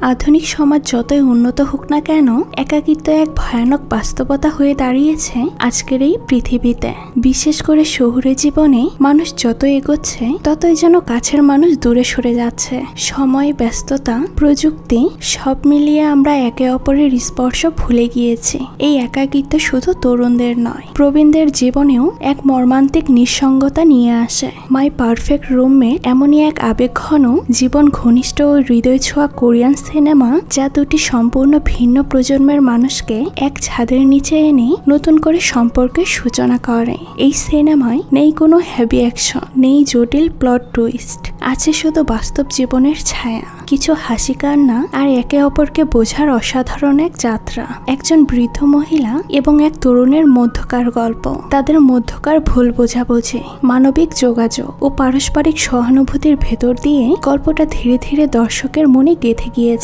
আধুনিক সমাজ যতই উন্নত হোক না কেন, একাকিত্ব এক ভয়ানক বাস্তবতা হয়ে দাঁড়িয়েছে আজকের এই পৃথিবীতে। বিশেষ করে শহুরে জীবনে মানুষ যত এগোচ্ছে ততই যেন কাছের মানুষ দূরে সরে যাচ্ছে। সময়, ব্যস্ততা, প্রযুক্তি সব মিলিয়ে আমরা একে অপরের স্পর্শ ভুলে গিয়েছি। এই একাকিত্ব শুধু তরুণদের নয়, প্রবীণদের জীবনেও এক মর্মান্তিক নিঃসঙ্গতা নিয়ে আসে। মাই পারফেক্ট রুমমেট এমনই এক আবেগঘন, জীবন ঘনিষ্ঠ ও হৃদয় ছোঁয়া কোরিয়ান সিনেমা, যা দুটি সম্পূর্ণ ভিন্ন প্রজন্মের মানুষকে এক ছাদের নিচে এনে নতুন করে সম্পর্কের সূচনা করে। এই সিনেমায় নেই কোনো হেভি অ্যাকশন, নেই জটিল প্লট টুইস্ট, আছে শুধু বাস্তব জীবনের ছায়া, কিছু হাসি কান্না আর একে অপরকে বোঝার অসাধারণ এক যাত্রা। একজন বৃদ্ধ মহিলা এবং এক তরুণের মধ্যকার গল্প, তাদের মধ্যকার ভুল বোঝাবুঝি, মানবিক যোগাযোগ ও পারস্পরিক সহানুভূতির ভেতর দিয়ে গল্পটা ধীরে ধীরে দর্শকের মনে গেঁথে গিয়েছে।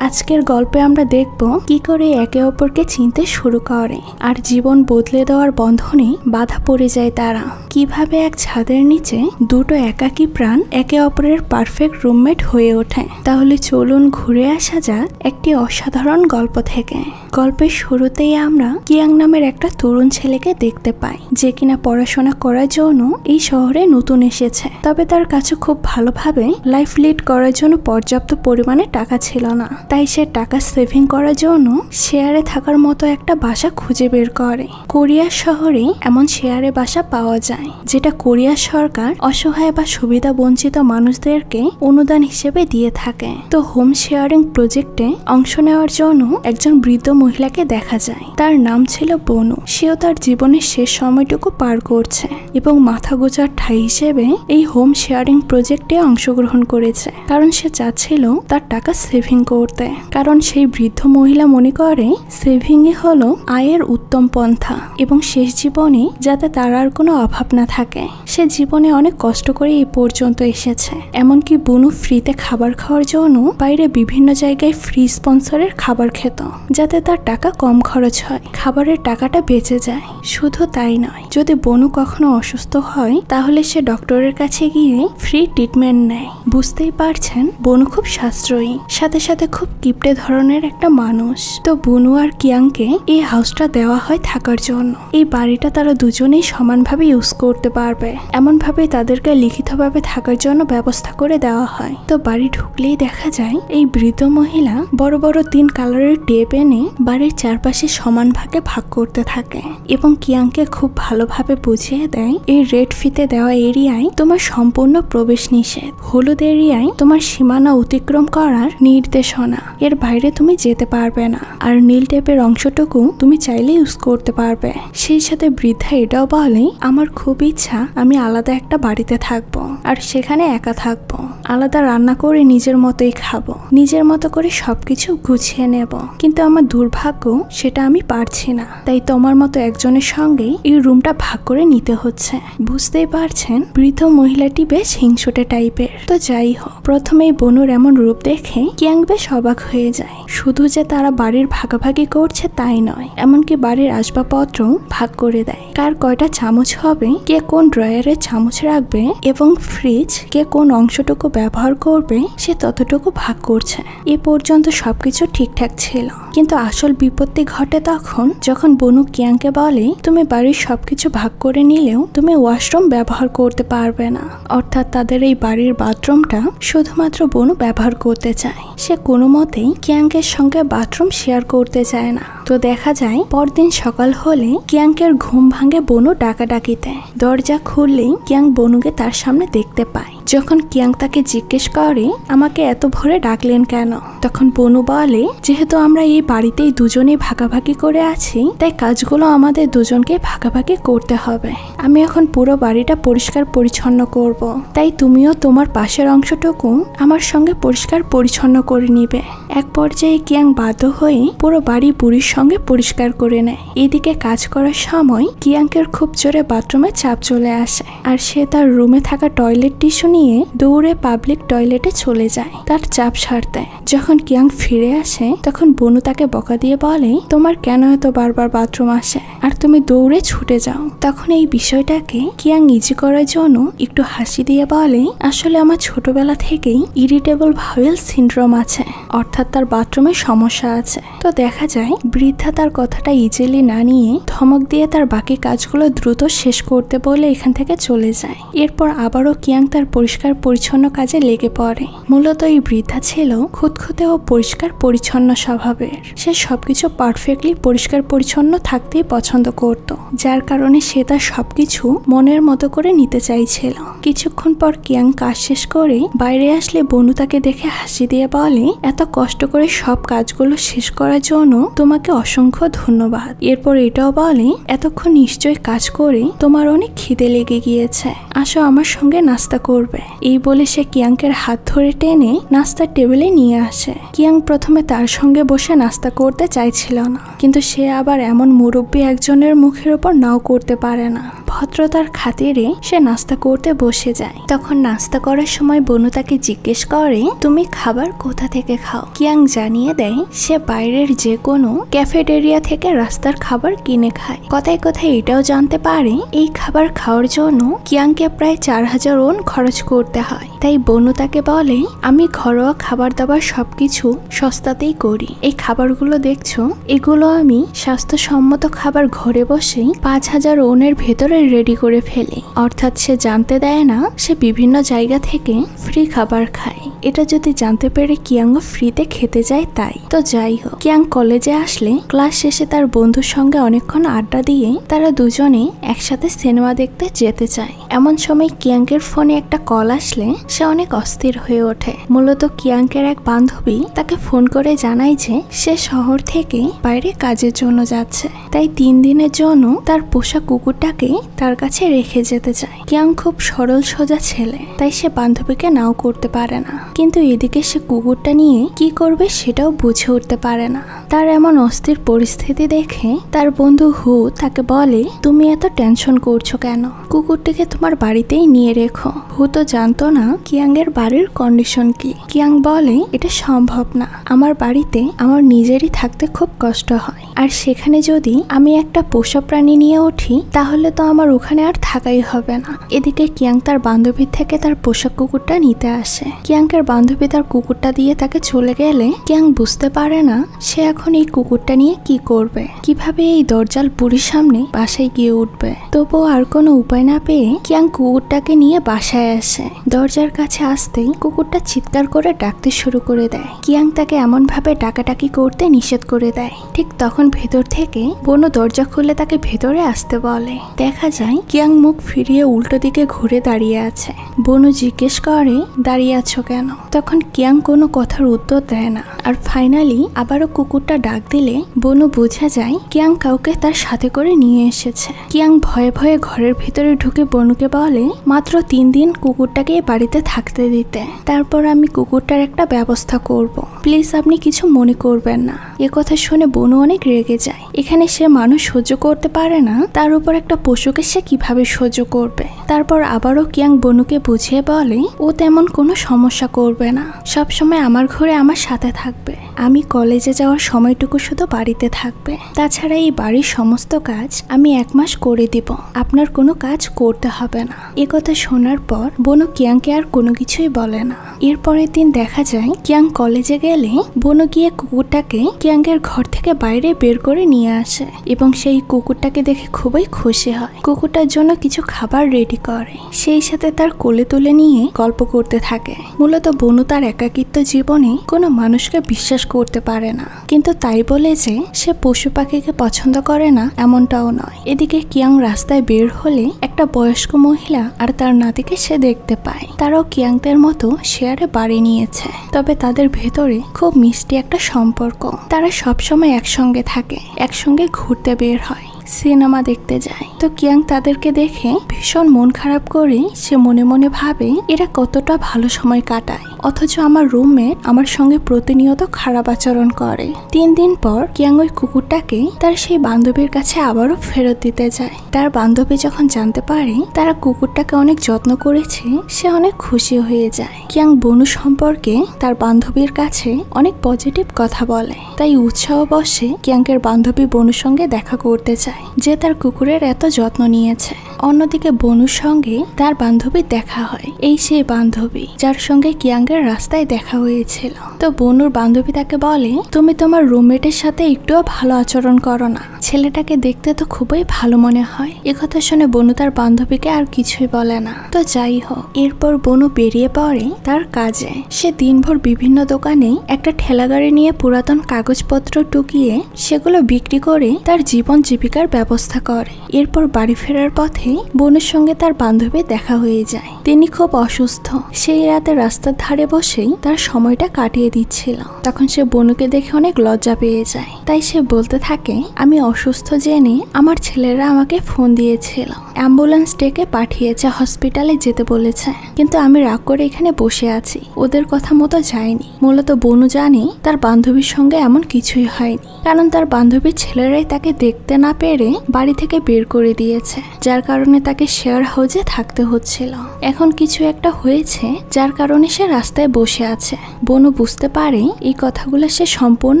আজকের গল্পে আমরা দেখব কি করে একে অপরকে চিনতে শুরু করে আর জীবন বদলে দেওয়ার বন্ধনে বাধা পড়ে যায় তারা। কিভাবে এক ছাদের নিচে দুটো একাকী প্রাণ একে অপরের পারফেক্ট রুমমেট হয়ে ওঠে। তাহলে চলুন ঘুরে আসা যাক একটি অসাধারণ গল্প থেকে। গল্পের শুরুতেই আমরা কিয়াং নামের একটা তরুণ ছেলেকে দেখতে পাই, যে কিনা পড়াশোনা করার জন্য এই শহরে নতুন এসেছে। তবে তার কাছে খুব ভালোভাবে লাইফ লিড করার জন্য পর্যাপ্ত পরিমাণে টাকা ছিল না। তাই সে টাকা সেভিং করার জন্য শেয়ারে থাকার মতো একটা বাসা খুঁজে বের করে। কোরিয়া শহরে এমন শেয়ারে বাসা পাওয়া যায় যেটা কোরিয়া সরকার অসহায় বা সুবিধা বঞ্চিত মানুষদেরকে অনুদান হিসেবে দিয়ে থাকে। তো হোম শেয়ারিং প্রজেক্টে অংশ নেওয়ার জন্য একজন বৃদ্ধ মহিলাকে দেখা যায়। তার নাম ছিল বনু। সেও তার জীবনের শেষ সময়টুকু পার করছে এবং মাথা গোজার ঠাঁই হিসেবে এই হোম শেয়ারিং প্রজেক্টে অংশগ্রহণ করেছে, কারণ সে চাচ্ছিল তার টাকা সেভিং করতে। কারণ সেই বৃদ্ধ মহিলা মনে করে সেভিং এ হলো আয়ের উত্তম পন্থা এবং শেষ জীবনে যাতে তার আর কোনো অভাব না থাকে। সে জীবনে অনেক কষ্ট করে এই পর্যন্ত এসেছে। এমনকি বনু ফ্রিতে খাবার খাওয়ার জন্য বাইরে বিভিন্ন জায়গায় ফ্রি স্পন্সরের খাবার খেত, যাতে তার টাকা কম খরচ হয়, খাবারের টাকাটা বেঁচে যায়। শুধু তাই নয়, যদি বনু কখনো অসুস্থ হয় তাহলে সে ডক্টরের কাছে গিয়ে ফ্রি ট্রিটমেন্ট নেয়। বুঝতেই পারছেন, বনু খুব সাশ্রয়ী, সাথে সাথে খুব কিপটে ধরনের একটা মানুষ। তো বনু আর কিয়াংকে এই হাউসটা দেওয়া হয় থাকার জন্য। এই বাড়িটা তারা দুজনেই সমানভাবে ইউজ করতে পারবে, এমন ভাবে তাদেরকে লিখিতভাবে থাকার জন্য ব্যবস্থা করে দেওয়া হয়। তো বাড়ি ঢুকলেই দেখা যায় এই বৃদ্ধ মহিলা বড় বড় 3 কালারের টেপ এনে বাড়ির চারপাশে সমান ভাগে ভাগ করতে থাকে এবং কিয়াংকে খুব ভালোভাবে বুঝিয়ে দেয় এই রেড ফিতে দেওয়া এরিয়ায় তোমার সম্পূর্ণ প্রবেশ নিষেধ, হলুদ এরিয়ায় তোমার সীমানা অতিক্রম করার নির্দেশনা, এর বাইরে তুমি যেতে পারবে না, আর নীল টেপের অংশটুকু তুমি চাইলে ইউজ করতে পারবে। সেই সাথে বৃদ্ধা এটাও বলে, আমার খুব ইচ্ছা আমি আলাদা একটা বাড়িতে থাকবো আর সেখানে একা থাকবো, আলাদা রান্না করে নিজের মতোই খাবো, নিজের মতো করে সবকিছু গুছিয়ে নেব, কিন্তু আমার দুর্ভাগ্য সেটা আমি পারছি না। তাই তোমার মতো একজনের সঙ্গে এই রুমটা ভাগ করে নিতে হচ্ছে। বুঝতেই পারছেন, বৃদ্ধ মহিলাটি বেশ হিংসুটে টাইপের। তো যাই হোক, প্রথমেই বনুর এমন রূপ দেখে কিয়াং বেশ অবাক হয়ে যায়। শুধু যে তারা বাড়ির ভাগাভাগি করছে তাই নয়, এমনকি বাড়ির আসবাবপত্র ভাগ করে দেয়। কার কয়টা চামচ হবে, কে কোন ড্রয়ারে চামচ রাখবে এবং ফ্রিজ কে কোন অংশটুকু ব্যবহার করবে সে ততটুকু ভাগ করছে। এ পর্যন্ত সবকিছু ঠিকঠাক ছিল, কিন্তু আসল বিপত্তি ঘটে তখন যখন বনু কিয়াংকে বলে, তুমি বাড়ির সবকিছু ভাগ করে নিলেও তুমি ওয়াশরুম ব্যবহার করতে পারবে না। অর্থাৎ তাদের এই বাড়ির বাথরুমটা শুধুমাত্র বনু ব্যবহার করতে চায়, সে কোনো মতেই কিয়াংকের সঙ্গে বাথরুম শেয়ার করতে চায় না। তো দেখা যায় পরদিন সকাল হলে কিয়াংকের ঘুম ভাঙে বনু ডাকাডাকিতে। দরজা খুললেই কিয়াং বনুকে তার সামনে দেখতে পায়। যখন কিয়াং তাকে জিজ্ঞেস করে, আমাকে এত ভোরে ডাকলেন কেন, তখন বনু বলে, যেহেতু আমরা এই বাড়িতেই দুজনেই ভাগাভাগি করে আছি, তাই কাজগুলো আমাদের দুজনকে ভাগাভাগি করতে হবে। আমি এখন পুরো বাড়িটা পরিষ্কার পরিচ্ছন্ন করব, তাই তুমিও তোমার পাশের অংশটুকু আমার সঙ্গে পরিষ্কার পরিচ্ছন্ন করে নিবে। এক পর্যায়ে কিয়াং বাধ্য হয়ে পুরো বাড়ি বুড়ির সঙ্গে পরিষ্কার করে নেয়। এদিকে কাজ করার সময় কিয়াংকের খুব জোরে বাথরুমে চাপ চলে আসে আর সে তার রুমে থাকা টয়লেট টিস্যু নিয়ে দৌড়ে পাবলিক টয়লেটে চলে যায়। তার চাপ সারতে। যখন কিয়াং ফিরে আসে তখন বনু তাকে বকা দিয়ে বলে, তোমার কেন এত বারবার বাথরুম আসে আর তুমি দৌড়ে ছুটে যাও। তখন এই বিষয়টাকে কিয়াং ইজি করার জন্য একটু হাসি দিয়ে বলে, আসলে আমার ছোটবেলা থেকেই ইরিটেবল বাওয়েল সিনড্রোম আছে, অর্থাৎ তার বাথরুমের সমস্যা আছে। তো দেখা যায় বৃদ্ধা তার কথাটা ইজিলি না নিয়ে ধমক দিয়ে তার বাকি কাজগুলো দ্রুত শেষ করতে বলে এখান থেকে চলে যায়। এরপর আবারও কিয়াং তার পরিষ্কার পরিচ্ছন্ন কাজে লেগে পড়ে। মূলত এই বৃদ্ধা ছিল খুঁতখুঁতে ও পরিষ্কার পরিচ্ছন্ন স্বভাবের। সে সবকিছু পারফেক্টলি পরিষ্কার পরিচ্ছন্ন থাকতেই পছন্দ করত, যার কারণে সে তার সবকিছু মনের মতো করে নিতে চাইছিল। কিছুক্ষণ পর কিয়াং কাজ শেষ করে বাইরে আসলে বনু তাকে দেখে হাসি দিয়ে বলে, এত কষ্ট করে সব কাজগুলো শেষ করার জন্য তোমাকে অসংখ্য ধন্যবাদ। এরপর এটাও বলে, এতক্ষণ নিশ্চয়ই কাজ করে তোমার অনেক খিদে লেগে গিয়েছে, আসো আমার সঙ্গে নাস্তা করবে। এই বলে সে কিয়াংকের হাত ধরে টেনে নাস্তার টেবিলে নিয়ে আসে। কিয়াং প্রথমে তার সঙ্গে বসে নাস্তা করতে চাইছিল না, কিন্তু সে আবার এমন মুরব্বী একজনের মুখের ওপর নাও করতে পারে না। ভদ্রতার খাতিরে সে নাস্তা করতে বসে যায়। তখন নাস্তা করার সময় বনু তাকে জিজ্ঞেস করে, তুমি খাবার কোথা থেকে খাও? কিয়াং জানিয়ে দেয় সে বাইরের যে কোনো ক্যাফেটেরিয়া থেকে রাস্তার খাবার কিনে খায়। কথায় কথায় এটাও জানতে পারে এই খাবার খাওয়ার জন্য কিয়াংকে প্রায় 4000 ওন খরচ করতে হয়। তাই বনু তাকে বলে, আমি ঘরোয়া খাবার দাবার সবকিছু সস্তাতেই করি। এই খাবারগুলো দেখছো, এগুলো আমি স্বাস্থ্যসম্মত খাবার ঘরে বসেই 5000 ওনের ভেতরে রেডি করে ফেলি। অর্থাৎ সে জানতে দেয় না সে বিভিন্ন জায়গা থেকে ফ্রি খাবার খায়। এটা যদি জানতে পেরে কিয়াংও ফ্রিতে খেতে যায় তাই। তো যাই হোক, কিয়াং কলেজে আসলে ক্লাস শেষে তার বন্ধুর সঙ্গে অনেকক্ষণ আড্ডা দিয়ে তারা দুজনে একসাথে সিনেমা দেখতে যেতে চায়। এমন সময় কিয়াংকের ফোনে একটা কল আসলে সে অনেক অস্থির হয়ে ওঠে। মূলত কিয়াংকের এক বান্ধবী তাকে ফোন করে জানায় যে সে শহর থেকে বাইরে কাজের জন্য যাচ্ছে, তাই 3 দিনের জন্য তার পোষা কুকুরটাকে তার কাছে রেখে যেতে চায়। কিয়াং খুব সরল সোজা ছেলে, তাই সে বান্ধবীকে নাও করতে পারে না। কিন্তু এদিকে সে কুকুরটা নিয়ে কি করবে সেটাও বুঝে উঠতে পারে না। তার এমন অস্থির পরিস্থিতি দেখে তার বন্ধু হু তাকে বলে, তুমি এত টেনশন করছো কেন? কুকুরটিকে তোমার বাড়িতেই নিয়ে রেখো। হু তো জানতো না কিয়াং এর বাড়ির কন্ডিশন কি। কিয়াং বলে, এটা সম্ভব না, আমার বাড়িতে আমার নিজেরই থাকতে খুব কষ্ট হয়, আর সেখানে যদি আমি একটা পোষা প্রাণী নিয়ে উঠি তাহলে তো আমার ওখানে আর থাকাই হবে না। এদিকে কিয়াং তার বান্ধবীর থেকে তার পোষা কুকুরটা নিতে আসে। কিয়াংকের বান্ধবী তার কুকুরটা দিয়ে তাকে চলে গেলে কিয়াং বুঝতে পারে না সে এখন এই কুকুরটা নিয়ে কি করবে, কিভাবে এই দরজাল বুড়ির সামনে বাসায় গিয়ে উঠবে। তবুও আর কোনো উপায় না পেয়ে কিয়াং কুকুরটাকে নিয়ে বাসায় আসে। দরজার কাছে আসতেই কুকুরটা চিৎকার করে ডাকতে শুরু করে দেয়। কিয়াং তাকে এমন ভাবে ডাকাডাকি করতে নিষেধ করে দেয়। ঠিক তখন ভেতর থেকে বনু দরজা খুলে তাকে ভেতরে আসতে বলে। দেখা যায় কিয়াং মুখ ফিরিয়ে উল্টো দিকে ঘুরে দাঁড়িয়ে আছে। বনু জিজ্ঞেস করে, দাঁড়িয়ে আছো কেন? তখন কিয়াং কোনো কথার উত্তর দেয় না। আর ফাইনালি আবারও কুকুরটা ডাক দিলে বনু বোঝা যায় কিয়াং কাউকে তার সাথে করে নিয়ে এসেছে। কিয়াং ভয়ে ভয়ে ঘরের ভিতরে ঢুকে বনুকে বলে, মাত্র 3 দিন কুকুরটাকে বাড়িতে থাকতে দিতে, তারপর আমি কুকুরটার একটা ব্যবস্থা করব, প্লিজ আপনি কিছু মনে করবেন না। এ কথা শুনে বনু অনেক রেগে যায়। এখানে সে মানুষ সহ্য করতে পারে না, তার উপর একটা পশুকে সে কিভাবে সহ্য করবে। তারপর আবারও কিয়াং বনুকে বুঝিয়ে বলে, ও তেমন কোনো সমস্যা করবে না, সবসময় আমার ঘরে আমার সাথে থাকবে, আমি কলেজে যাওয়ার সময়টুকু শুধু বাড়িতে থাকবে। তাছাড়া এই বাড়ির সমস্ত কাজ আমি 1 মাস করে দিব, আপনার কোনো কাজ করতে হবে না। এ কথা শোনার পর বনু কিয়াংকে আর কোনো কিছুই বলে না। এরপরের দিন দেখা যায় কিয়াং কলেজে গেলে বনু গিয়ে কুকুরটাকে কিয়াংয়ের ঘর থেকে বাইরে বের করে নিয়ে আসে এবং সেই কুকুরটাকে দেখে খুবই খুশি হয়। কুকুরটার জন্য কিছু খাবার রেডি করে, সেই সাথে তার কোলে তুলে নিয়ে গল্প করতে থাকে। মূলত বনু তার একাকিত্ব জীবনে কোনো মানুষকে বিশ্বাস করতে পারে না, কিন্তু তাই বলে যে সে পশু পাখিকে পছন্দ করে না এমনটাও নয়। এদিকে কিয়াং রাস্তায় বের হলে একটা বয়স্ক মহিলা আর তার নাতিকে সে দেখতে পায়। তারাও কিয়াংদের মতো শেয়ারে বাড়ি নিয়েছে, তবে তাদের ভেতরে খুব মিষ্টি একটা সম্পর্ক। তারা সবসময় একসঙ্গে থাকে, একসঙ্গে ঘুরতে বের হয়, সিনেমা দেখতে যায়। তো কিয়াং তাদেরকে দেখে ভীষণ মন খারাপ করে সে মনে মনে ভাবে এরা কতটা ভালো সময় কাটায়, অথচ আমার রুমমেট আমার সঙ্গে প্রতিনিয়ত খারাপ আচরণ করে। 3 দিন পর কিয়াং ওই কুকুরটাকে তার সেই বান্ধবীর কাছে আবারও ফেরত দিতে যায়। তার বান্ধবী যখন জানতে পারে তারা কুকুরটাকে অনেক যত্ন করেছে, সে অনেক খুশি হয়ে যায়। কিয়াং বনু সম্পর্কে তার বান্ধবীর কাছে অনেক পজিটিভ কথা বলে, তাই উৎসাহবশে কিয়াংয়ের বান্ধবী বনুর সঙ্গে দেখা করতে চায়, যে তার কুকুরের এত যত্ন নিয়েছে। অন্যদিকে বনুর সঙ্গে তার বান্ধবীর দেখা হয়। এই সেই বান্ধবী যার সঙ্গে কিয়াংয়ের রাস্তায় দেখা হয়েছিল। তো বনুর বান্ধবী তাকে বলে, তুমি তোমার রুমমেটের সাথে একটুও ভালো আচরণ করো না, ছেলেটাকে দেখতে তো খুবই ভালো মনে হয়। একথা শুনে বনু তার বান্ধবীকে আর কিছুই বলে না। তো যাই হোক, এরপর বনু বেরিয়ে পড়ে তার কাজে। সে দিনভর বিভিন্ন দোকানে একটা ঠেলাগাড়ি নিয়ে পুরাতন কাগজপত্র টুকিয়ে সেগুলো বিক্রি করে তার জীবন জীবিকার ব্যবস্থা করে। এরপর বাড়ি ফেরার পথে বনুর সঙ্গে তার বান্ধবী দেখা হয়ে যায়। তিনি খুব অসুস্থ। সেই রাতে রাস্তার ধারে বসেই তার সময়টা কাটিয়ে দিচ্ছিল। তখন সে বনুকে দেখে অনেক লজ্জা পেয়ে যায়। তাই সে বলতে থাকে, আমি অসুস্থ জেনে আমার ছেলেরা আমাকে ফোন দিয়েছিল, অ্যাম্বুলেন্স ডেকে পাঠিয়েছে, হসপিটালে যেতে বলেছে, কিন্তু আমি রাগ করে এখানে বসে আছি, ওদের কথা মতো যায়নি। মূলত বনু জানে তার বান্ধবীর সঙ্গে এমন কিছুই হয়নি, কারণ তার বান্ধবীর ছেলেরাই তাকে দেখতে না পেরে বাড়ি থেকে বের করে দিয়েছে, যার কারণে তাকে শেয়ার হাউসে থাকতে হচ্ছিল। এখন কিছু একটা হয়েছে যার কারণে সে রাস্তায় বসে আছে। বনু বুঝতে পারে এই কথাগুলো সে সম্পূর্ণ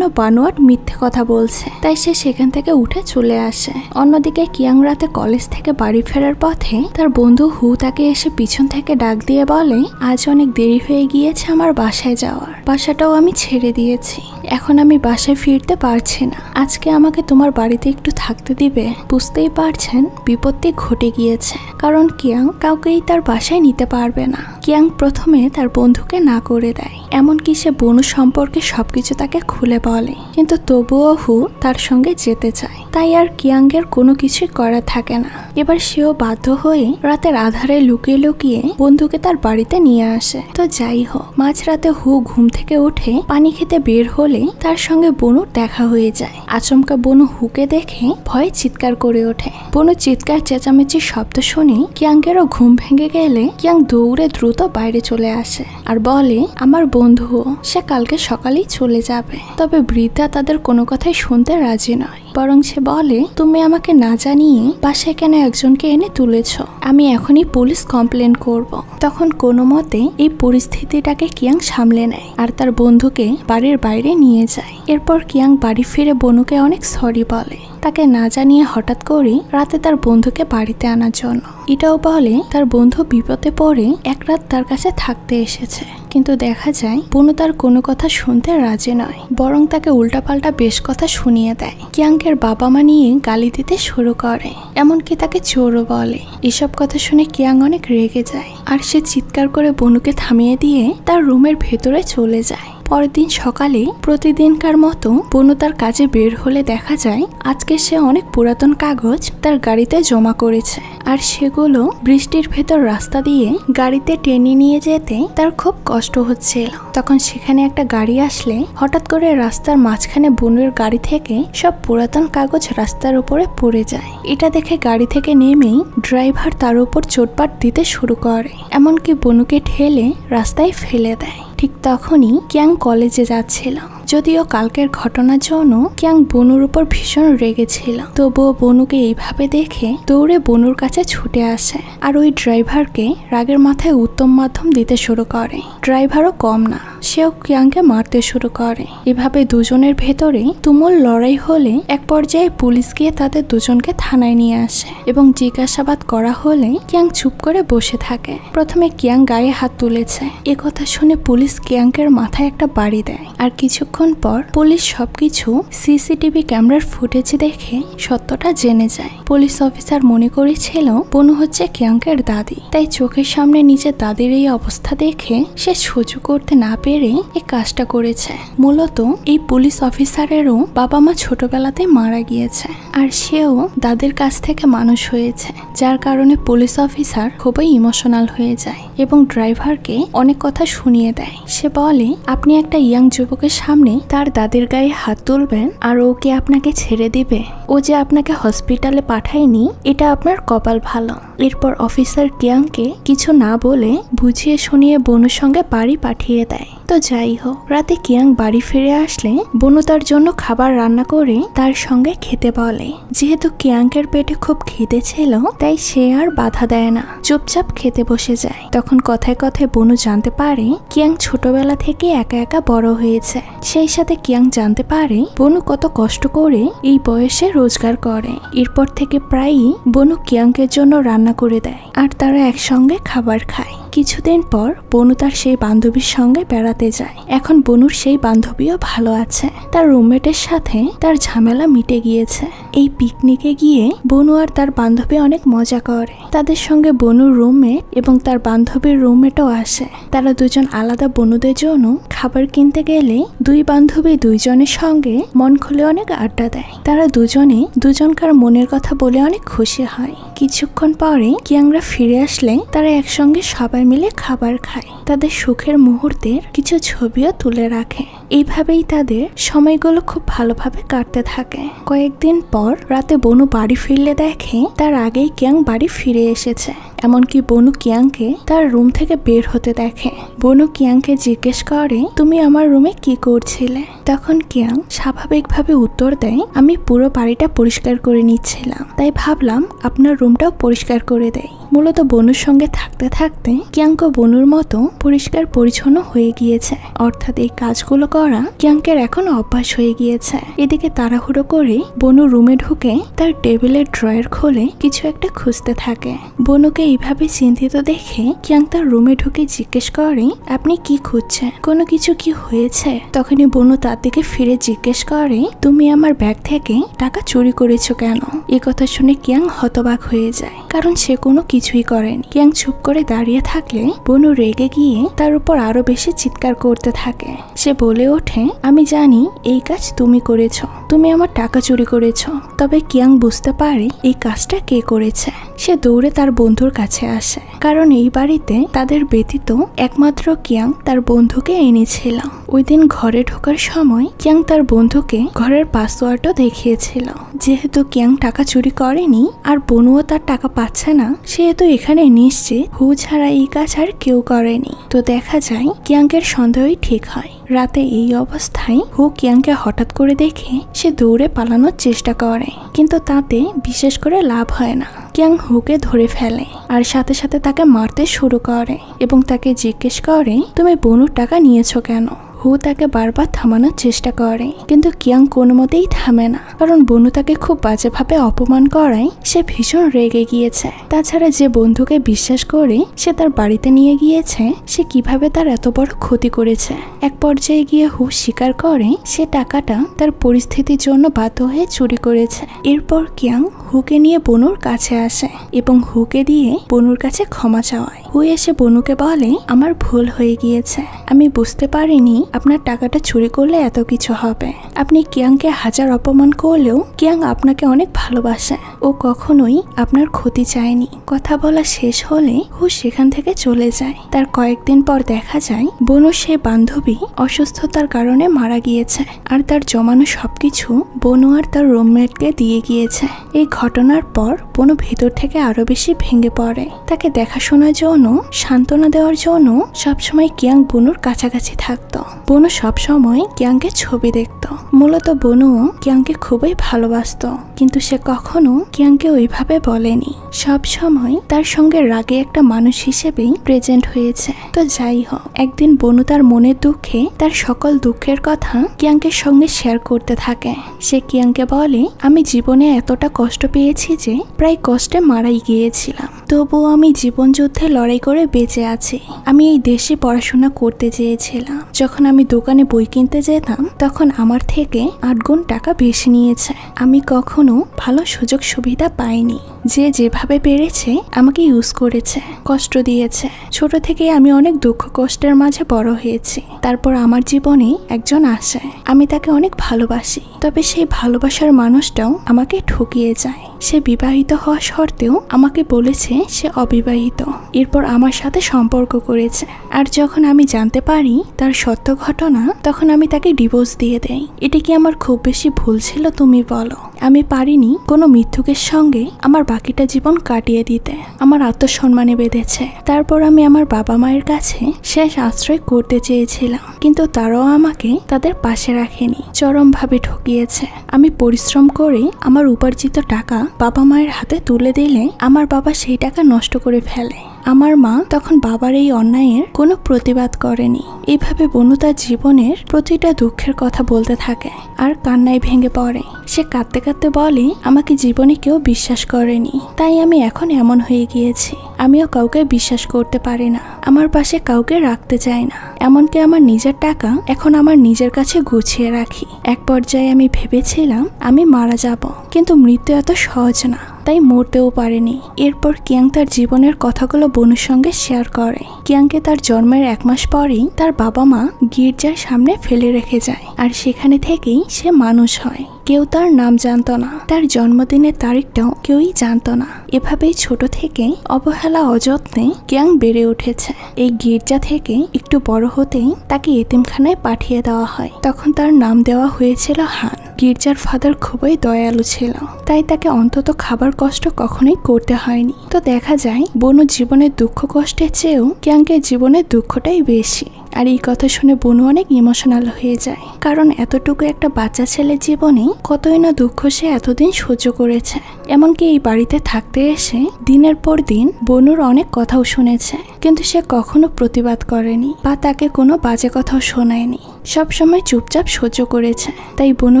বানোয়াট মিথ্যে কথা বলছে, তাই সে সেখান থেকে উঠে চলে আসে। অন্যদিকে কিয়াং রাতে কলেজ থেকে বাড়ি ফেরার পথে তার বন্ধু হু তাকে এসে পিছন থেকে ডাক দিয়ে বলে, আজ অনেক দেরি হয়ে গিয়েছে আমার বাসায় যাওয়ার, বাসাটাও আমি ছেড়ে দিয়েছি, এখন আমি বাসায় ফিরতে পারছি না, আজকে আমাকে তোমার বাড়িতে একটু থাকতে দিবে? বুঝতেই পারছেন বিপত্তি ঘটে গিয়েছে, কারণ কিয়াং কাউকেই তার বাসায় নিতে পারবে না। কিয়াং প্রথমে তার বন্ধুকে না করে দেয়, এমনকি সে বনু সম্পর্কে সবকিছু তাকে খুলে বলে, কিন্তু তবুও হু তার সঙ্গে যেতে চায়। তাই আর কিয়াংয়ের কোনো কিছুই করা থাকে না। এবার সেও বাধ্য হয়ে রাতের আধারে লুকিয়ে লুকিয়ে বন্ধুকে তার বাড়িতে নিয়ে আসে। তো যাই হোক, মাঝরাতে হু ঘুম থেকে উঠে পানি খেতে বের হলে তার সঙ্গে বনুর দেখা হয়ে যায়। আচমকা বনু হুকে দেখে ভয়ে চিৎকার করে ওঠে। বনু চিৎকার চেঁচামেচির শব্দ শুনে কিয়াংয়েরও ঘুম ভেঙে গেলে কিয়াং দৌড়ে দ্রুত বাইরে চলে আসে আর বলে, আমার বন্ধুও সে কালকে সকালেই চলে যাবে। তবে বৃদ্ধা তাদের কোনো কথাই শুনতে রাজি নয়, বরং সে বলে, তুমি আমাকে না জানিয়ে বাসায় কেন একজনকে এনে তুলেছ? আমি এখনই পুলিশ কমপ্লেন করব। তখন কোনো মতে এই পরিস্থিতিটাকে কিয়াং সামলে নেয় আর তার বন্ধুকে বাড়ির বাইরে নিয়ে যায়। এরপর কিয়াং বাড়ি ফিরে বনুকে অনেক সরি বলে, তাকে না জানিয়ে হঠাৎ করে রাতে তার বন্ধুকে বাড়িতে আনার জন্য। এটাও বলে তার বন্ধু বিপদে পড়ে এক রাত তার কাছে থাকতে এসেছে, কিন্তু দেখা যায় বনু তার কোনো কথা শুনতে রাজি নয়, বরং তাকে উল্টাপাল্টা বেশ কথা শুনিয়ে দেয়। কিয়াংয়ের বাবা মা নিয়ে গালি দিতে শুরু করে, এমনকি তাকে চোরও বলে। এসব কথা শুনে কিয়াং অনেক রেগে যায় আর সে চিৎকার করে বনুকে থামিয়ে দিয়ে তার রুমের ভেতরে চলে যায়। পরের দিন সকালে প্রতিদিনকার মতো বনু তার কাজে বের হলে দেখা যায় আজকে সে অনেক পুরাতন কাগজ তার গাড়িতে জমা করেছে, আর সেগুলো বৃষ্টির ভেতর রাস্তা দিয়ে গাড়িতে টেনে নিয়ে যেতে তার খুব কষ্ট হচ্ছিল। তখন সেখানে একটা গাড়ি আসলে হঠাৎ করে রাস্তার মাঝখানে বনুর গাড়ি থেকে সব পুরাতন কাগজ রাস্তার উপরে পড়ে যায়। এটা দেখে গাড়ি থেকে নেমেই ড্রাইভার তার উপর চোটপাট দিতে শুরু করে, এমনকি বনুকে ঠেলে রাস্তায় ফেলে দেয়। ঠিক তখনই কিয়াং কলেজে যাচ্ছিল। যদিও কালকের ঘটনার জন্য কিয়াং বনুর উপর ভীষণ রেগেছিল, তবুও বনুকে এইভাবে দেখে দৌড়ে বনুর কাছে ছুটে আসে আর ওই ড্রাইভারকে রাগের মাথায় উত্তম মাধ্যম দিতে শুরু করে। ড্রাইভারও কম না, সেও কিয়াংকে মারতে শুরু করে। এভাবে দুজনের ভেতরে তুমুল লড়াই হলে এক পর্যায়ে পুলিশ গিয়ে তাদের দুজনকে থানায় নিয়ে আসে এবং জিজ্ঞাসাবাদ করা হলে কিয়াং চুপ করে বসে থাকে। প্রথমে কিয়াং গায়ে হাত তুলেছে, একথা শুনে পুলিশ কিয়াংয়ের মাথায় একটা বাড়ি দেয়, আর কিছুক্ষণ পর পুলিশ সবকিছু সিসিটিভি ক্যামেরার ফুটেজে দেখে সত্যটা জেনে যায়। পুলিশ অফিসার মনে করেছিল বনু হচ্ছে কিয়াংয়ের দাদি, তাই চোখের সামনে নিজের দাদির এই অবস্থা দেখে সে সহ্য করতে না পেরে এই কাজটা করেছে। মূলত এই পুলিশ অফিসারেরও বাবা মা ছোটবেলাতে মারা গিয়েছে, আর সেও দাদির কাছ থেকে মানুষ হয়েছে, যার কারণে পুলিশ অফিসার খুবই ইমোশনাল হয়ে যায় এবং ড্রাইভারকে অনেক কথা শুনিয়ে দেয়। সে বলে, আপনি একটা ইয়াং যুবকের সামনে তার দাদির গায়ে হাত তুলবেন আর ওকে আপনাকে ছেড়ে দিবে? ও যে আপনাকে হসপিটালে পাঠায়নি, এটা আপনার কপাল ভালো। এরপর অফিসার কিয়াংকে কিছু না বলে বুঝিয়ে শুনিয়ে বনুর সঙ্গে বাড়ি পাঠিয়ে দেয়। তো যাই হোক, রাতে কিয়াং বাড়ি ফিরে আসলে বনু তার জন্য খাবার রান্না করে তার সঙ্গে খেতে বলে। যেহেতু কিয়াংকের পেটে খুব খিদে ছিল তাই সে আর বাধা দেয় না, চুপচাপ খেতে বসে যায়। তখন কথায় কথায় বনু জানতে পারে কিয়াং ছোটবেলা থেকে একা একা বড় হয়েছে। সেই সাথে কিয়াং জানতে পারে বনু কত কষ্ট করে এই বয়সে রোজগার করে। এরপর থেকে প্রায়ই বনু কিয়াংকের জন্য রান্না করে দেয় আর তারা একসঙ্গে খাবার খায়। কিছুদিন পর বনু তার সেই বান্ধবীর সঙ্গে বেড়াতে যায়। এখন বনুর সেই বান্ধবীও ভালো আছে, তার রুমমেটের সাথে তার ঝামেলা মিটে গিয়েছে। এই পিকনিকে গিয়ে বনু আর তার বান্ধবী অনেক মজা করে। তাদের সঙ্গে বনুর রুমমেট এবং তার বান্ধবীর রুমমেটও আসে। তারা দুজন আলাদা বনুদের জন্য খাবার কিনতে গেলে দুই বান্ধবী দুইজনের সঙ্গে মন খুলে অনেক আড্ডা দেয়। তারা দুজনে দুজনকার মনের কথা বলে অনেক খুশি হয়। কিছুক্ষণ পরে কিয়াংরা ফিরে আসলে তারা একসঙ্গে সবাই মিলে খাবার খায়। তাদের সুখের মুহূর্তের কিছু ছবিও তুলে রাখে। এইভাবেই তাদের সময়গুলো খুব ভালোভাবে কাটতে থাকে। কয়েকদিন পর রাতে বনু বাড়ি ফিরলে দেখে তার আগেই কিয়াং বাড়ি ফিরে এসেছে। এমনকি বনু কিয়াংকে তার রুম থেকে বের হতে দেখে। বনু কিয়াংকে জিজ্ঞেস করে, তুমি আমার রুমে কি করছিলে? তখন কিয়াং স্বাভাবিকভাবে উত্তর দেয়, আমি পুরো বাড়িটা পরিষ্কার করে নিচ্ছিলাম, তাই ভাবলাম আপনার রুমটাও পরিষ্কার করে দেই। মূলত বনুর সঙ্গে থাকতে থাকতে কিয়াংকো বনুর মতো পরিষ্কার পরিচ্ছন্ন হয়ে গিয়েছে। অর্থাৎ এই কাজগুলো করা কিয়াংকের এখন অভ্যাস হয়ে গিয়েছে। এদিকে তাড়াহুড়ো করে বনু রুমে ঢুকে তার টেবিলের ড্রয়ার খুলে কিছু একটা খুঁজতে থাকে। বনুকে এইভাবে চিন্তিত দেখে কিয়াং তার রুমে ঢুকে জিজ্ঞেস করে, আপনি কি খুঁজছেন? কোনো কিছু কি হয়েছে? তখনই বনু তার দিকে ফিরে জিজ্ঞেস করে, তুমি আমার ব্যাগ থেকে টাকা চুরি করেছো কেন? এ কথা শুনে কিয়াং হতবাক হয়ে যায়, কারণ সে কোনো কিছুই করেনি। কিয়াং চুপ করে দাঁড়িয়ে থাকলে বনু রেগে গিয়ে তার উপর আরো বেশি চিৎকার করতে থাকে। সে বলে ওঠে, আমি জানি এই কাজ তুমি করেছো, তুমি আমার টাকা চুরি করেছো। তবে কিয়াং বুঝতে পারে এই কাজটা কে করেছে। সে দৌড়ে তার বন্ধুর কাছে আসে, কারণ এই বাড়িতে তাদের ব্যতীত একমাত্র কিয়াং তার বন্ধুকে এনেছিল। ওই দিন ঘরে ঢোকার সময় কিয়াং তার বন্ধুকে ঘরের পাসওয়ার্ডও দেখিয়েছিল। যেহেতু কিয়াং টাকা চুরি করেনি আর বনুও তার টাকা পাচ্ছে না, সেহেতু এখানে নিশ্চিত হু ছাড়া এই কাজ আর কেউ করেনি। তো দেখা যায় কিয়াংকের সন্দেহই ঠিক হয়। রাতে এই অবস্থায় হু কিয়াংকে হঠাৎ করে দেখে সে দৌড়ে পালানোর চেষ্টা করে, কিন্তু তাতে বিশেষ করে লাভ হয় না। কিয়াং হুকে ধরে ফেলে আর সাথে সাথে তাকে মারতে শুরু করে এবং তাকে জিজ্ঞেস করে, তুমি বনুর টাকা নিয়েছো কেন? হু তাকে বারবার থামানোর চেষ্টা করে, কিন্তু কিয়াং কোনো মতেই থামে না, কারণ বনু তাকে খুব বাজেভাবে অপমান করায় সে ভীষণ রেগে গিয়েছে। তাছাড়া যে বন্ধুকে বিশ্বাস করে সে তার বাড়িতে নিয়ে গিয়েছে, সে কিভাবে তার এত বড় ক্ষতি করেছে। এক পর্যায়ে গিয়ে হু স্বীকার করে সে টাকাটা তার পরিস্থিতির জন্য বাধ্য হয়ে চুরি করেছে। এরপর কিয়াং হুকে নিয়ে বনুর কাছে আসে এবং হুকে দিয়ে বনুর কাছে ক্ষমা চাওয়ায়। হু এসে বনুকে বলে, আমার ভুল হয়ে গিয়েছে, আমি বুঝতে পারিনি আপনার টাকাটা চুরি করলে এত কিছু হবে। আপনি কিয়াংকে হাজার অপমান করলেও কিয়াং আপনাকে অনেক ভালোবাসে, ও কখনোই আপনার ক্ষতি চায়নি। কথা বলা শেষ হলে হু সেখান থেকে চলে যায়। তার কয়েকদিন পর দেখা যায় বনুর সে বান্ধবী অসুস্থতার কারণে মারা গিয়েছে আর তার জমানো সবকিছু বনু আর তার রুমমেটকে দিয়ে গিয়েছে। এই ঘটনার পর বনু ভেতর থেকে আরো বেশি ভেঙে পড়ে। তাকে দেখাশোনার জন্য, সান্ত্বনা দেওয়ার জন্য সবসময় কিয়াং বনুর কাছাকাছি থাকতো। বনু সবসময় কিয়াংকে ছবি দেখত। মূলত বনুও কিয়াংকে খুবই ভালোবাসতো, কিন্তু সে কখনো কিয়াংকে ওইভাবে বলেনি। সব সময় তার সঙ্গে রাগে একটা মানুষ হিসেবেই প্রেজেন্ট হয়েছে। তো যাই হোক, একদিন বনু তার মনের দুঃখে তার সকল দুঃখের কথা কিয়াংকের সঙ্গে শেয়ার করতে থাকে। সে কিয়াংকে বলে, আমি জীবনে এতটা কষ্ট পেয়েছি যে প্রায় কষ্টে মারাই গিয়েছিলাম, তবুও আমি জীবন যুদ্ধে লড়াই করে বেঁচে আছি। আমি এই দেশে পড়াশোনা করতে চেয়েছিলাম। যখন আমি দোকানে বই কিনতে যেতাম তখন আমার থেকে 8 গুণ টাকা বেশি নিয়েছে। আমি কখনো ভালো সুযোগ সুবিধা পাইনি। যে যেভাবে পেরেছে আমাকে ইউজ করেছে, কষ্ট দিয়েছে। ছোট থেকে আমি অনেক দুঃখ কষ্টের মাঝে বড় হয়েছি। তারপর আমার জীবনে একজন আসে, আমি তাকে অনেক ভালোবাসি, তবে সেই ভালোবাসার মানুষটাও আমাকে ঠকিয়ে যায়। সে বিবাহিত হওয়া সত্ত্বেও আমাকে বলেছে সে অবিবাহিত। এরপর আমার সাথে সম্পর্ক করেছে, আর যখন আমি জানতে পারি তার সত্য ঘটনা, তখন আমি তাকে ডিভোর্স দিয়ে দেই। এটা কি আমার খুব বেশি ভুল ছিল তুমি বলো? আমি পারিনি কোনো মিথ্যুকের সঙ্গে আমার বাকিটা জীবন কাটিয়ে দিতে। আমার আত্মসম্মানে বেঁধেছে। তারপর আমি আমার বাবা মায়ের কাছে শেষ আশ্রয় করতে চেয়েছিলাম, কিন্তু তারাও আমাকে তাদের পাশে রাখেনি, চরমভাবে ঠকিয়েছে। আমি পরিশ্রম করে আমার উপার্জিত টাকা বাবা মায়ের হাতে তুলে দিলে আমার বাবা সেই টাকা নষ্ট করে ফেলে। আমার মা তখন বাবার এই অন্যায়ের কোনো প্রতিবাদ করেনি। এইভাবে বনু তার জীবনের প্রতিটা দুঃখের কথা বলতে থাকে আর কান্নায় ভেঙে পড়ে। সে কাঁদতে কাঁদতে বলে, আমাকে জীবনে কেউ বিশ্বাস করেনি, তাই আমি এখন এমন হয়ে গিয়েছি। আমিও কাউকে বিশ্বাস করতে পারি না, আমার পাশে কাউকে রাখতে চাই না, এমনকি আমার নিজের টাকা এখন আমার নিজের কাছে গুছিয়ে রাখি। এক পর্যায়ে আমি ভেবেছিলাম আমি মারা যাব, কিন্তু মৃত্যু এত সহজ না, তাই মরতেও পারেনি। এরপর কিয়াং তার জীবনের কথাগুলো বনুর সঙ্গে শেয়ার করে। কিয়াংকে তার জন্মের 1 মাস পরেই তার বাবা মা গির্জার সামনে ফেলে রেখে যায়, আর সেখানে থেকেই সে মানুষ হয়। কেউ তার নাম জানতো না, তার জন্মদিনের তারিখটাও কেউই জানতো না। এভাবেই ছোট থেকে অবহেলা অযত্নে কিয়াং বেড়ে উঠেছে। এই গির্জা থেকে একটু বড় হতেই তাকে এতিমখানায় পাঠিয়ে দেওয়া হয়। তখন তার নাম দেওয়া হয়েছিল হান। গির্জার ফাদার খুবই দয়ালু ছিল, তাই তাকে অন্তত খাবার কষ্ট কখনোই করতে হয়নি। তো দেখা যায় বনু জীবনের দুঃখ কষ্টের চেয়েও কিয়াংকের জীবনের দুঃখটাই বেশি। আর এই কথা শুনে বনু অনেক ইমোশনাল হয়ে যায়, কারণ এতটুকু একটা বাচ্চা ছেলের জীবনে কতই না দুঃখ সে এতদিন সহ্য করেছে। এমনকি এই বাড়িতে থাকতে এসে দিনের পর দিন বনুর অনেক কথাও শুনেছে, কিন্তু সে কখনো প্রতিবাদ করেনি বা তাকে কোনো বাজে কথাও শোনায়নি, সবসময় চুপচাপ সহ্য করেছে। তাই বনু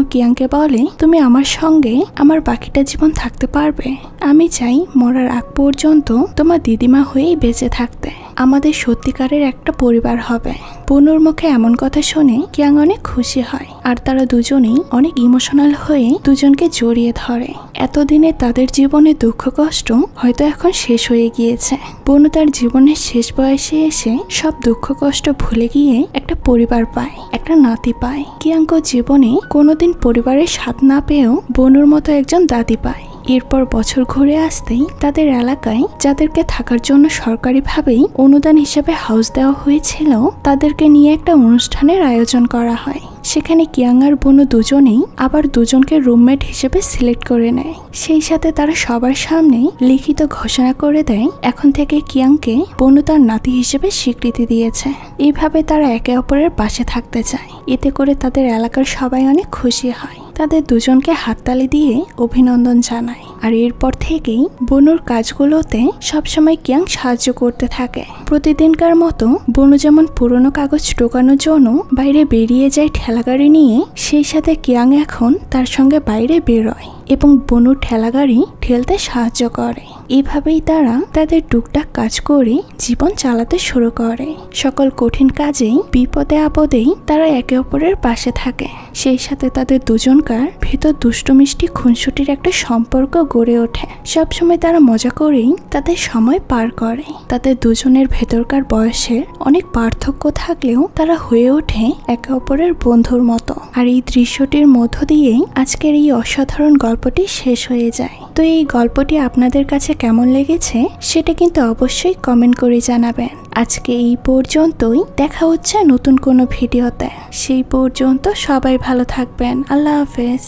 কিয়াংকে বলে, তুমি আমার সঙ্গে আমার বাকিটা জীবন থাকতে পারবে? আমি চাই মরার আগ পর্যন্ত তোমার দিদিমা হয়েই বেঁচে থাকতে। আমাদের সত্যিকারের একটা পরিবার হবে। বনুর মুখে এমন কথা শুনে কিয়াং অনেক খুশি হয়, আর তারা দুজনেই অনেক ইমোশনাল হয়ে দুজনকে জড়িয়ে ধরে। এতদিনে তাদের জীবনে দুঃখ কষ্ট হয়তো এখন শেষ হয়ে গিয়েছে। বনু তার জীবনের শেষ বয়সে এসে সব দুঃখ কষ্ট ভুলে গিয়ে একটা পরিবার পায়, একটা নাতি পায়। কিয়াংকো জীবনে কোনোদিন পরিবারের স্বাদ না পেয়েও বনুর মতো একজন দাদি পায়। এরপর বছর ঘুরে আসতেই তাদের এলাকায় যাদেরকে থাকার জন্য সরকারিভাবেই অনুদান হিসেবে হাউস দেওয়া হয়েছিল, তাদেরকে নিয়ে একটা অনুষ্ঠানের আয়োজন করা হয়। সেখানে কিয়াং আর বনু দুজনেই আবার দুজনকে রুমমেট হিসেবে সিলেক্ট করে নেয়। সেই সাথে তারা সবার সামনে লিখিত ঘোষণা করে দেয়, এখন থেকে কিয়াংকে বনু তার নাতি হিসেবে স্বীকৃতি দিয়েছে। এইভাবে তারা একে অপরের পাশে থাকতে চায়। এতে করে তাদের এলাকার সবাই অনেক খুশি হয়, তাদের দুজনকে হাততালি দিয়ে অভিনন্দন জানায়। আর এরপর থেকেই বনুর কাজগুলোতে সবসময় কিয়াং সাহায্য করতে থাকে। প্রতিদিনকার মতো বনু যেমন পুরনো কাগজ টোকানোর জন্য বাইরে বেরিয়ে যায় ঠেলাগাড়ি নিয়ে, সেই সাথে কিয়াং এখন তার সঙ্গে বাইরে বেরোয় এবং বনুর ঠেলাগাড়ি ঠেলতে সাহায্য করে। এইভাবেই তারা তাদের টুকটাক কাজ করে জীবন চালাতে শুরু করে। সকল কঠিন কাজেই বিপদে আপদেই তারা একে অপরের পাশে থাকে। সেই সাথে তাদের দুজনকার ভেতর দুষ্টু মিষ্টি খুনসুটির একটা সম্পর্ক গড়ে ওঠে। সবসময় তারা মজা করেই তাদের সময় পার করে। তাদের দুজনের ভেতরকার বয়সের অনেক পার্থক্য থাকলেও তারা হয়ে ওঠে একে অপরের বন্ধুর মতো। আর এই দৃশ্যটির মধ্য দিয়েই আজকের এই অসাধারণ গল্পটি শেষ হয়ে যায়। তো এই গল্পটি আপনাদের কাছে কেমন লেগেছে সেটা কিন্তু অবশ্যই কমেন্ট করে জানাবেন। আজকে এই পর্যন্তই, দেখা হচ্ছে নতুন কোনো ভিডিওতে। সেই পর্যন্ত সবাই ভালো থাকবেন। আল্লাহ হাফেজ।